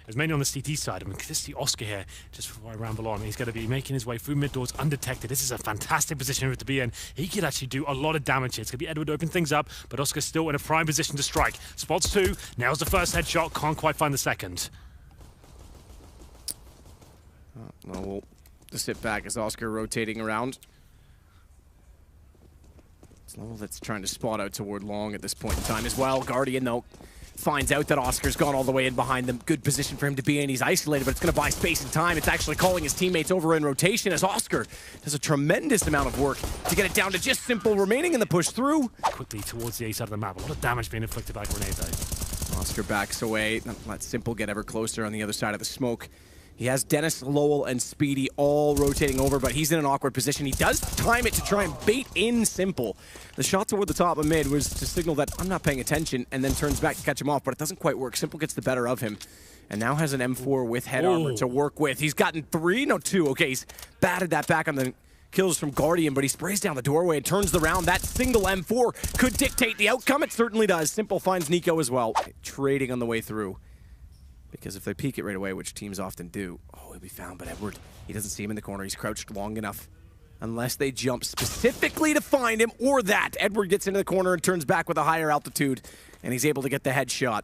It was mainly on the CT side. I mean, this is the Oscar here, just before I ramble on. He's going to be making his way through mid doors undetected. This is a fantastic position to be in. He could actually do a lot of damage here. It's going to be Edward to open things up, but Oscar's still in a prime position to strike. Spots 2, nails the first headshot, can't quite find the second. Well, we'll just sit back as Oscar rotating around. It's Lowell that's trying to spot out toward long at this point in time as well. Guardian, though, finds out that Oscar's gone all the way in behind them. Good position for him to be in. He's isolated, but it's going to buy space and time. It's actually calling his teammates over in rotation as Oscar does a tremendous amount of work to get it down to just Simple remaining in the push through. Quickly towards the A side of the map. A lot of damage being inflicted by grenade, though. Oscar backs away. Let Simple get ever closer on the other side of the smoke. He has Dennis, Lowell, and Speedy all rotating over, but he's in an awkward position. He does time it to try and bait in Simple. The shot toward the top of mid was to signal that I'm not paying attention, and then turns back to catch him off, but it doesn't quite work. Simple gets the better of him, and now has an M4 with head armor to work with. He's gotten 3, no 2. Okay, he's batted that back on the kills from Guardian, but he sprays down the doorway and turns the round. That single M4 could dictate the outcome. It certainly does. Simple finds Niko as well, trading on the way through. Because if they peek it right away, which teams often do, oh, he'll be found. But Edward, he doesn't see him in the corner. He's crouched long enough. Unless they jump specifically to find him, or that. Edward gets into the corner and turns back with a higher altitude, and he's able to get the headshot.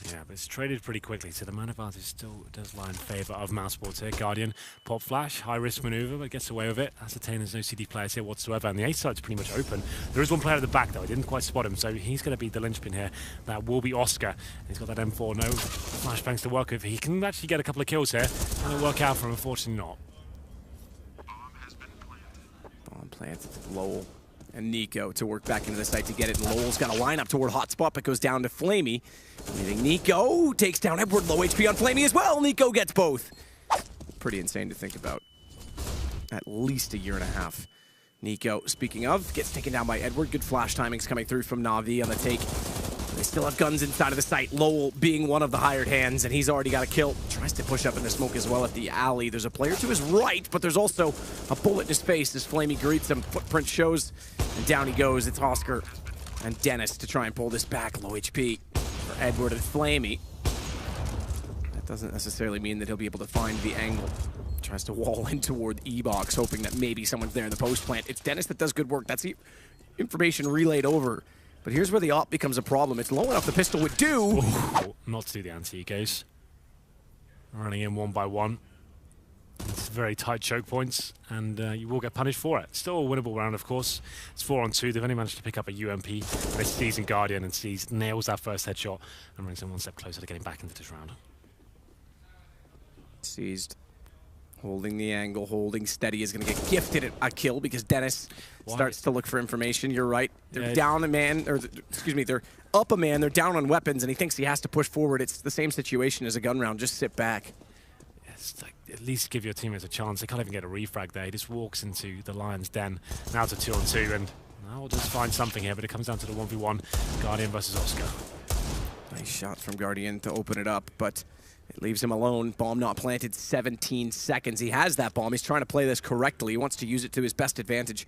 Yeah, but it's traded pretty quickly, so the man advantage still does lie in favour of Mousesports here. Guardian, pop flash, high-risk manoeuvre, but gets away with it. Ascertain there's no CD players here whatsoever, and the A side's pretty much open. There is one player at the back, though. I didn't quite spot him, so he's going to be the linchpin here. That will be Oscar. He's got that M4, no flashbangs to work with. He can actually get a couple of kills here. Can it work out for him? Unfortunately not. Bomb planted. Lowell and Niko to work back into the site to get it. And Lowell's got a line up toward hotspot, but goes down to Flamey. Leaving Niko, takes down Edward, low HP on Flamey as well. Niko gets both. Pretty insane to think about. At least a year and a half. Niko, speaking of, gets taken down by Edward. Good flash timings coming through from Navi on the take. They still have guns inside of the site. Lowell being one of the hired hands, and he's already got a kill. Tries to push up in the smoke as well at the alley. There's a player to his right, but there's also a bullet in his face as Flamey greets him. Footprint shows, and down he goes. It's Oscar and Dennis to try and pull this back. Low HP for Edward and Flamey. That doesn't necessarily mean that he'll be able to find the angle. Tries to wall in toward E-box, hoping that maybe someone's there in the post plant. It's Dennis that does good work. That's the information relayed over. But here's where the op becomes a problem. It's low enough the pistol would do. Ooh, not to do the anti-case. Running in one by one. It's very tight choke points, and you will get punished for it. Still a winnable round, of course. It's 4-on-2. They've only managed to pick up a UMP. They seize in Guardian, and Seize nails that first headshot and brings them one step closer to getting back into this round. Seized. Holding the angle, holding steady, is going to get gifted a kill because Dennis starts to look for information. You're right. They're down a man, or excuse me, they're up a man. They're down on weapons, and he thinks he has to push forward. It's the same situation as a gun round. Just sit back. It's like, at least give your teammates a chance. They can't even get a refrag there. He just walks into the Lion's den. Now it's a 2-on-2, and now we'll just find something here, but it comes down to the 1v1, Guardian versus Oscar. Nice shot from Guardian to open it up, but it leaves him alone. Bomb not planted, 17 seconds. He has that bomb. He's trying to play this correctly. He wants to use it to his best advantage.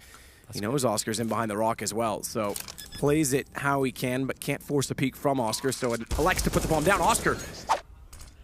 He knows Oscar's in behind the rock as well, so plays it how he can, but can't force a peek from Oscar, so elects to put the bomb down. Oscar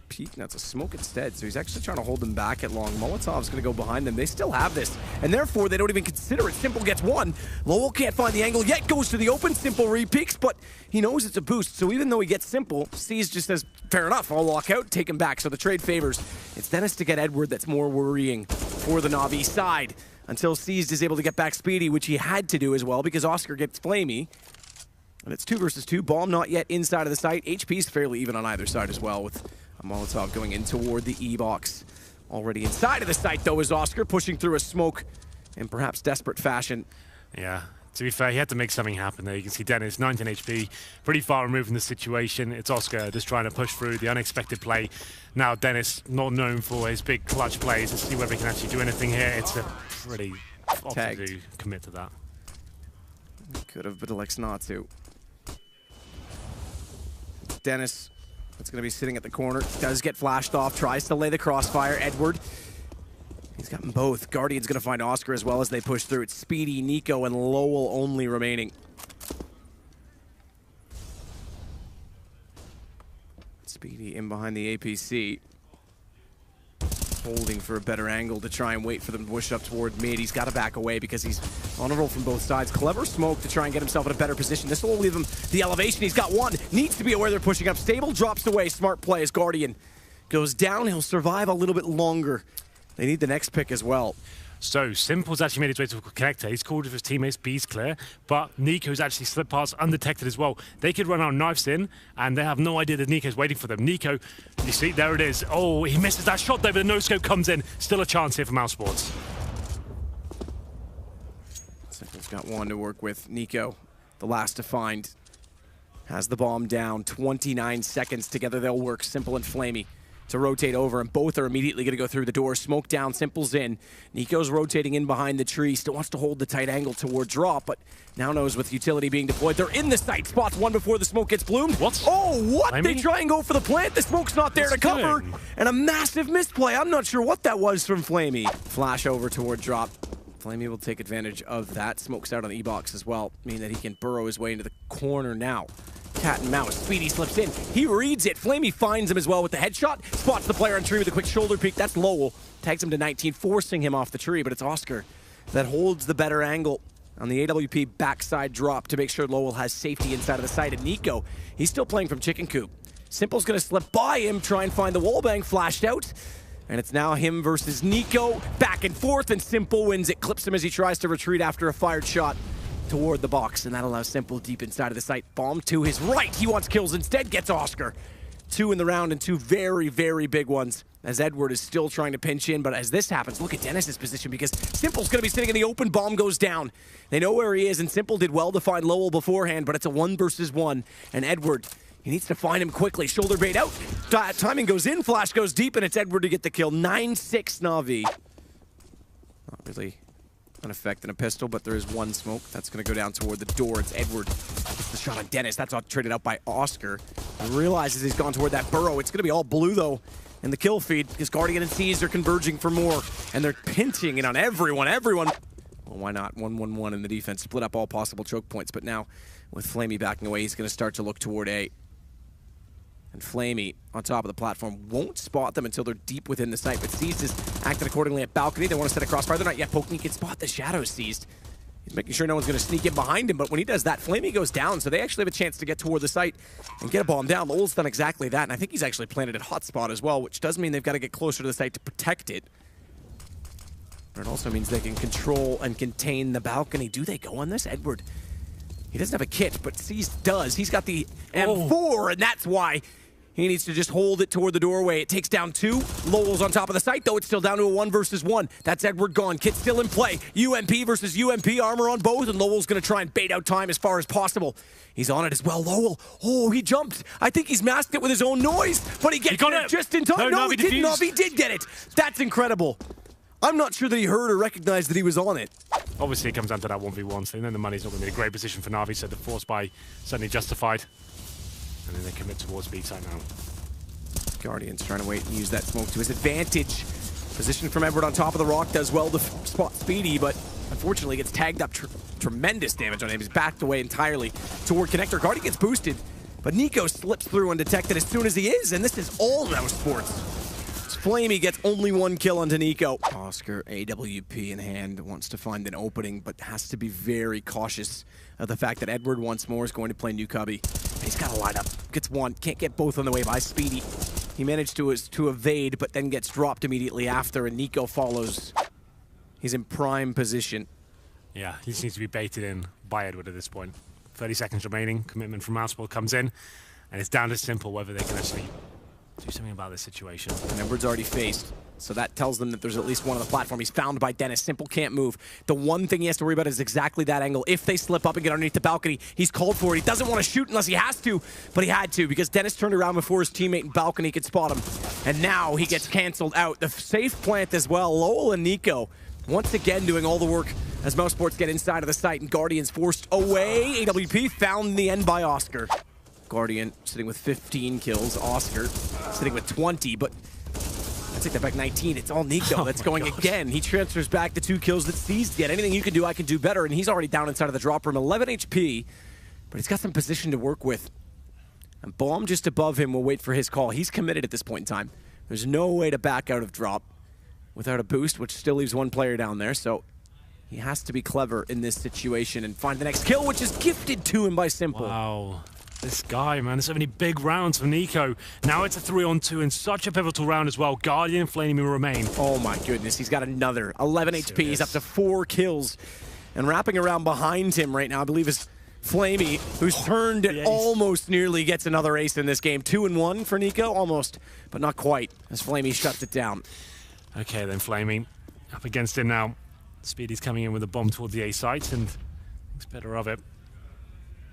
peek, that's a smoke instead, so he's actually trying to hold them back at long. Molotov's going to go behind them. They still have this, and therefore they don't even consider it. Simple gets one. Lowell can't find the angle yet, goes to the open. Simple re-peeks, but he knows it's a boost, so even though he gets Simple, C's just says, fair enough, I'll walk out, take him back. So the trade favors. It's Dennis to get Edward that's more worrying for the Navi side until Seized is able to get back Speedy, which he had to do as well because Oscar gets Flamey. And it's 2 versus 2. Bomb not yet inside of the site. HP's fairly even on either side as well, with a Molotov going in toward the E-box. Already inside of the site, though, is Oscar pushing through a smoke in perhaps desperate fashion. Yeah. To be fair, he had to make something happen there. You can see Dennis, 19 HP, pretty far removed from the situation. It's Oscar just trying to push through the unexpected play. Now Dennis, not known for his big clutch plays. Let's see whether he can actually do anything here. It's a pretty often to commit to that. Could have, but elects not to. Dennis, that's going to be sitting at the corner. Does get flashed off, tries to lay the crossfire. Edward, he's got them both. Guardian's going to find Oscar as well as they push through. It's Speedy, Niko, and Lowell only remaining. Speedy in behind the APC. Holding for a better angle to try and wait for them to push up toward mid. He's got to back away because he's on a roll from both sides. Clever smoke to try and get himself in a better position. This will leave him the elevation. He's got one. Needs to be aware they're pushing up. Stable drops away. Smart play as Guardian goes down. He'll survive a little bit longer. They need the next pick as well. So, Simple's actually made his way to a connector. He's called with his teammates, B's clear, but Niko's actually slipped past undetected as well. They could run out knives in, and they have no idea that Niko's waiting for them. Niko, you see, there it is. Oh, he misses that shot there, but the no-scope comes in. Still a chance here for Mousesports. Simple's got one to work with. Niko, the last to find, has the bomb down. 29 seconds together they'll work. Simple and Flamey to rotate over, and both are immediately going to go through the door. Smoke down, Simple's in. Niko's rotating in behind the tree. Still wants to hold the tight angle toward drop, but now knows with utility being deployed, they're in the site. Spots one before the smoke gets bloomed. What? Oh, what? They try and go for the plant. The smoke's not there to cover, and a massive misplay. I'm not sure what that was from Flamey. Flash over toward drop. Flamey will take advantage of that. Smoke's out on the E-box as well, meaning that he can burrow his way into the corner now. Cat and mouse. Speedy slips in. He reads it. Flamey finds him as well with the headshot. Spots the player on tree with a quick shoulder peek. That's Lowell. Tags him to 19, forcing him off the tree, but it's Oscar that holds the better angle on the AWP backside drop to make sure Lowell has safety inside of the site. And Niko, he's still playing from chicken coop. Simple's going to slip by him, try and find the wallbang, flashed out. And it's now him versus Niko. Back and forth, and Simple wins it. Clips him as he tries to retreat after a fired shot toward the box, and that allows Simple deep inside of the site. Bomb to his right. He wants kills instead, gets Oscar. 2 in the round, and 2 very, very big ones as Edward is still trying to pinch in. But as this happens, look at Dennis's position because Simple's going to be sitting in the open. Bomb goes down. They know where he is, and Simple did well to find Lowell beforehand, but it's a 1 versus 1. And Edward, he needs to find him quickly. Shoulder bait out. Timing goes in, flash goes deep, and it's Edward to get the kill. 9-6 Navi. Not really an effect in a pistol, but there is one smoke. That's going to go down toward the door. It's Edward. It's the shot on Dennis. That's all traded out by Oscar. He realizes he's gone toward that burrow. It's going to be all blue, though, in the kill feed because Guardian and C's are converging for more, and they're pinching it on everyone. Well, why not? 1-1-1 in the defense. Split up all possible choke points, but now with Flamey backing away, he's going to start to look toward A. And Flamey, on top of the platform, won't spot them until they're deep within the site. But Seized is acting accordingly at balcony. They want to set a crossfire. They're not yet poking. He can spot the shadows, Seized. He's making sure no one's going to sneak in behind him. But when he does that, Flamey goes down. So they actually have a chance to get toward the site and get a bomb down. Lowell's done exactly that. And I think he's actually planted at hotspot as well, which does mean they've got to get closer to the site to protect it. But it also means they can control and contain the balcony. Do they go on this? Edward, he doesn't have a kit, but Seized does. He's got the M4, and that's why he needs to just hold it toward the doorway. It takes down 2. Lowell's on top of the site, though. It's still down to a 1 versus 1. That's Edward gone. Kit still in play. UMP versus UMP. Armor on both, and Lowell's going to try and bait out time as far as possible. He's on it as well. Lowell. Oh, he jumped. I think he's masked it with his own noise, but he gets it just in time. No, he didn't. Navi did get it. That's incredible. I'm not sure that he heard or recognized that he was on it. Obviously, it comes down to that 1v1, so then the money's not going to be a great position for Navi, so the force buy certainly justified. And then they commit towards B side now. Guardian's trying to wait and use that smoke to his advantage. Position from Edward on top of the rock does well to spot Speedy, but unfortunately gets tagged up. Tremendous damage on him. He's backed away entirely toward connector. Guardian gets boosted, but Niko slips through undetected as soon as he is, and this is all Mousesports. Flamey gets only 1 kill onto Niko. Oscar, AWP in hand, wants to find an opening, but has to be very cautious of the fact that Edward once more is going to play New Cubby. He's got to line up. Gets 1, can't get both on the way by Speedy. He managed to evade, but then gets dropped immediately after, and Niko follows. He's in prime position. Yeah, he just needs to be baited in by Edward at this point. 30 seconds remaining. Commitment from Mousesports comes in, and it's down to Simple whether they can actually do something about this situation. And Edward's already faced, so that tells them that there's at least one on the platform. He's found by Dennis. Simple can't move. The one thing he has to worry about is exactly that angle. If they slip up and get underneath the balcony, he's called for it. He doesn't want to shoot unless he has to, but he had to because Dennis turned around before his teammate in balcony could spot him. And now he gets canceled out. The safe plant as well. Lowell and Niko once again doing all the work as Mousesports get inside of the site, and Guardian's forced away. AWP found in the end by Oscar. Guardian sitting with 15 kills. Oscar sitting with 20, but I take that back, 19. It's all Niko that's going again. He transfers back the 2 kills that Seized get. Anything you can do, I can do better, and he's already down inside of the drop room. 11 HP, but he's got some position to work with. And Bomb just above him will wait for his call. He's committed at this point in time. There's no way to back out of drop without a boost, which still leaves one player down there. So he has to be clever in this situation and find the next kill, which is gifted to him by Simple. Wow. This guy, man, there's so many big rounds for Niko. Now it's a 3-on-2 in such a pivotal round as well. Guardian and Flamey remain. Oh my goodness, he's got another 11 HP. He's up to 4 kills. And wrapping around behind him right now, I believe, is Flamey, who's turned and almost nearly gets another ace in this game. 2-1 for Niko, almost, but not quite, as Flamey shuts it down. Okay then, Flamey up against him now. Speedy's coming in with a bomb towards the A site, and thinks better of it.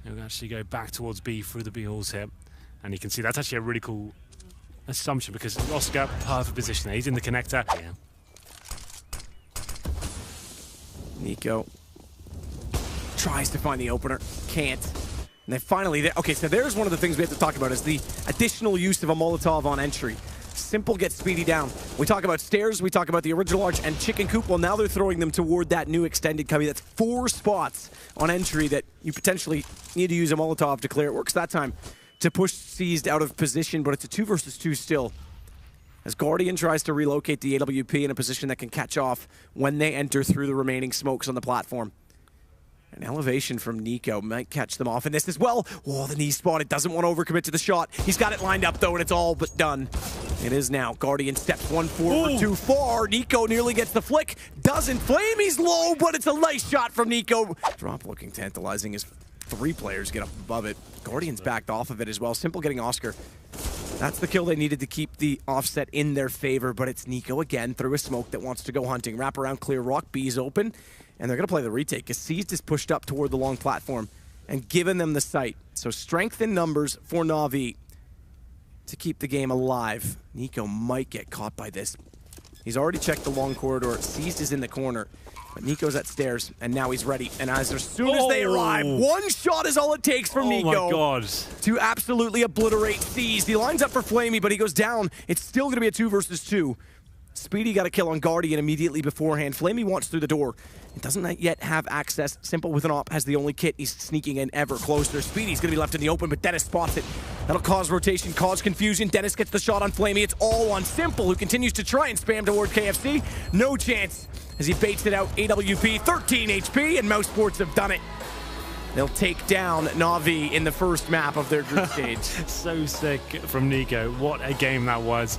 He'll actually go back towards B through the B halls here. And you can see that's actually a really cool assumption because Oscar, perfect position there. He's in the connector. Yeah. Niko tries to find the opener, can't. And then finally, okay, so there's one of the things we have to talk about is the additional use of a Molotov on entry. Simple gets Speedy down. We talk about stairs, we talk about the original arch and chicken coop. Well, now they're throwing them toward that new extended cubby. That's 4 spots on entry that you potentially need to use a Molotov to clear. It works that time to push Seized out of position, but it's a 2 versus 2 still. As Guardian tries to relocate the AWP in a position that can catch off when they enter through the remaining smokes on the platform. An elevation from Niko might catch them off in this as well. Oh, the knee spotted. Doesn't want to overcommit to the shot. He's got it lined up, though, and it's all but done. It is now. Guardian steps 1 forward too far. Niko nearly gets the flick. Doesn't. Flamey's low, but it's a nice shot from Niko. Drop looking tantalizing as 3 players get up above it. Guardian's backed off of it as well. Simple getting Oscar. That's the kill they needed to keep the offset in their favor, but it's Niko again through a smoke that wants to go hunting. Wrap around clear rock. B's open. And they're going to play the retake because Seized is pushed up toward the long platform and given them the sight. So strength in numbers for Navi to keep the game alive. Niko might get caught by this. He's already checked the long corridor. Seized is in the corner. But Niko's at stairs, and now he's ready. And as soon as they arrive, 1 shot is all it takes from Niko. Oh my God. To absolutely obliterate Seized. He lines up for Flamey, but he goes down. It's still going to be a 2 versus 2. Speedy got a kill on Guardian immediately beforehand. Flamey wants through the door. It doesn't yet have access. Simple with an op has the only kit. He's sneaking in ever closer. Speedy's going to be left in the open, but Dennis spots it. That'll cause rotation, cause confusion. Dennis gets the shot on Flamey. It's all on Simple, who continues to try and spam toward KFC. No chance as he baits it out. AWP, 13 HP, and Mousesports have done it. They'll take down Navi in the first map of their group stage. So sick from Niko. What a game that was.